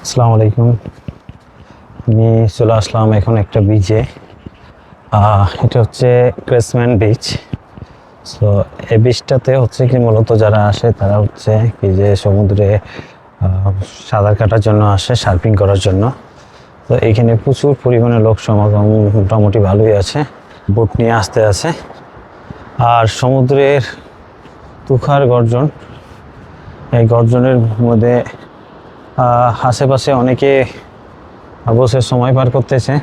আসসালামু আলাইকুম। আমি চলে আসলাম এখন একটা বিচে। এটা হচ্ছে ক্রেসম্যান বিচ। সো এই বিচটাতে হচ্ছে কি মূলত যারা আসে তারা হচ্ছে কি যে সমুদ্রে সাঁতার কাটার জন্য আসে, সার্ফিং করার জন্য। তো এখানে প্রচুর পরিমাণে লোক সমাগম মোটামুটি ভালোই আছে, বোট নিয়ে আসতে আছে। আর সমুদ্রের তুষার গর্জন, এই গর্জনের মধ্যে আশেপাশে অনেকে বসে সময় পার করতেছে।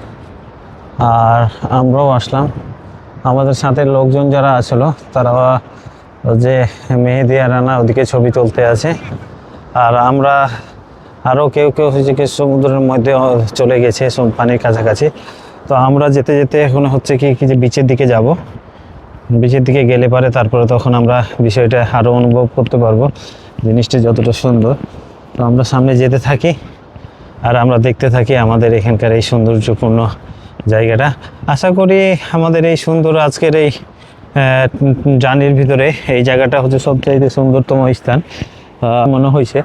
আর আমরাও আসলাম, আমাদের সাথে লোকজন যারা আসলো তারা যে মেহেদি আর রানা ওদিকে ছবি তুলতে আছে। আর আমরা আরও কেউ কেউ হচ্ছে কি সমুদ্রের মধ্যে চলে গেছে পানির কাছাকাছি। তো আমরা যেতে যেতে এখন হচ্ছে কি যে বিচের দিকে যাব। বিচের দিকে গেলে পারে তারপরে তখন আমরা বিষয়টা আরও অনুভব করতে পারবো, জিনিসটি যতটা সুন্দর। তো আমরা সামনে যেতে থাকি আর আমরা দেখতে থাকি আমাদের এখানকার এই সৌন্দর্যপূর্ণ জায়গাটা। আশা করি আমাদের এই সুন্দর আজকের এই জার্নির ভিতরে এই জায়গাটা হচ্ছে সবচাইতে সুন্দরতম স্থান মনে হয়েছে।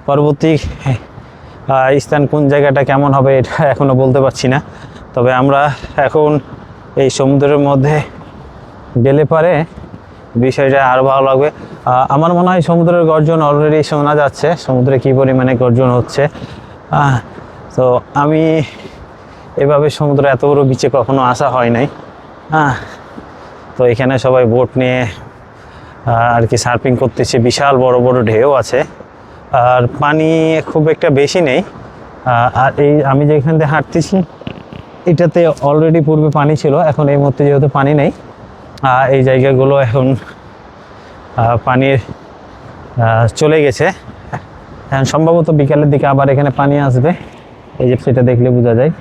পরবর্তী স্থান কোন জায়গাটা কেমন হবে এটা এখনও বলতে পারছি না, তবে আমরা এখন এই সমুদ্রের মধ্যে গেলে পারে বিষয়টা আরও ভালো লাগবে। আমার মনে হয় সমুদ্রের গর্জন অলরেডি শোনা যাচ্ছে, সমুদ্রে কী পরিমাণে গর্জন হচ্ছে। তো আমি এভাবে সমুদ্রে এত বড় বিচে কখনো আসা হয় নাই। তো এখানে সবাই বোট নিয়ে আর কি সার্ফিং করতেছে, বিশাল বড় বড় ঢেউ আছে আর পানি খুব একটা বেশি নেই। আর এই আমি যেখান দিয়ে হাঁটতেছি এটাতে অলরেডি পূর্বে পানি ছিল, এখন এই মুহূর্তে যেহেতু পানি নেই এই জায়গাগুলো এখন পানির চলে গেছে। এখন সম্ভবত বিকালের দিকে আবার এখানে পানি আসবে, এই যে সেটা দেখলে বোঝা যায়,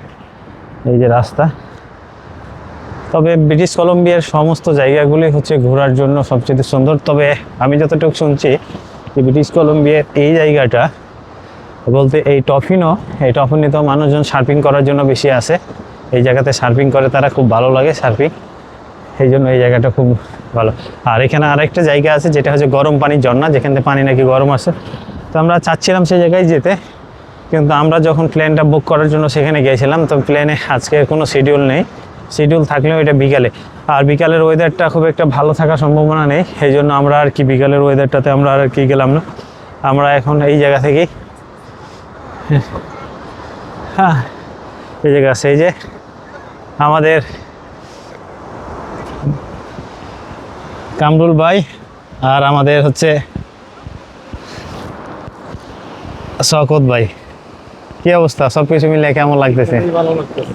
এই যে রাস্তা। তবে ব্রিটিশ কলম্বিয়ার সমস্ত জায়গাগুলি হচ্ছে ঘোরার জন্য সবচেয়ে সুন্দর। তবে আমি যতটুকু শুনছি যে ব্রিটিশ কলম্বিয়ার এই জায়গাটা বলতে এই টফিনোতেও মানুষজন সার্ফিং করার জন্য বেশি আসে। এই জায়গাতে সার্ফিং করে তারা, খুব ভালো লাগে সার্ফিং, এই জন্য এই জায়গাটা খুব ভালো। আর এখানে আরেকটা জায়গা আছে যেটা হচ্ছে গরম পানির ঝর্ণা, যেখান থেকে পানি নাকি গরম আসে। তো আমরা চাচ্ছিলাম সেই জায়গায় যেতে, কিন্তু আমরা যখন প্লেনটা বুক করার জন্য সেখানে গিয়েছিলাম তো প্লেনে আজকে কোনো শিডিউল নেই, শিডিউল থাকলেও এটা বিকালে। আর বিকালের ওয়েদারটা খুব একটা ভালো থাকার সম্ভাবনা নেই, এই জন্য আমরা আর কি বিকালের ওয়েদারটাতে আমরা আর কি গেলাম না। আমরা এখন এই জায়গা থেকেই এই জায়গা আছে, এই যে আমাদের কামরুল ভাই আর আমাদের হচ্ছে শওকত ভাই। কি অবস্থা, সব কিছু মিলে কেমন লাগতেছে? ভালো লাগতেছে।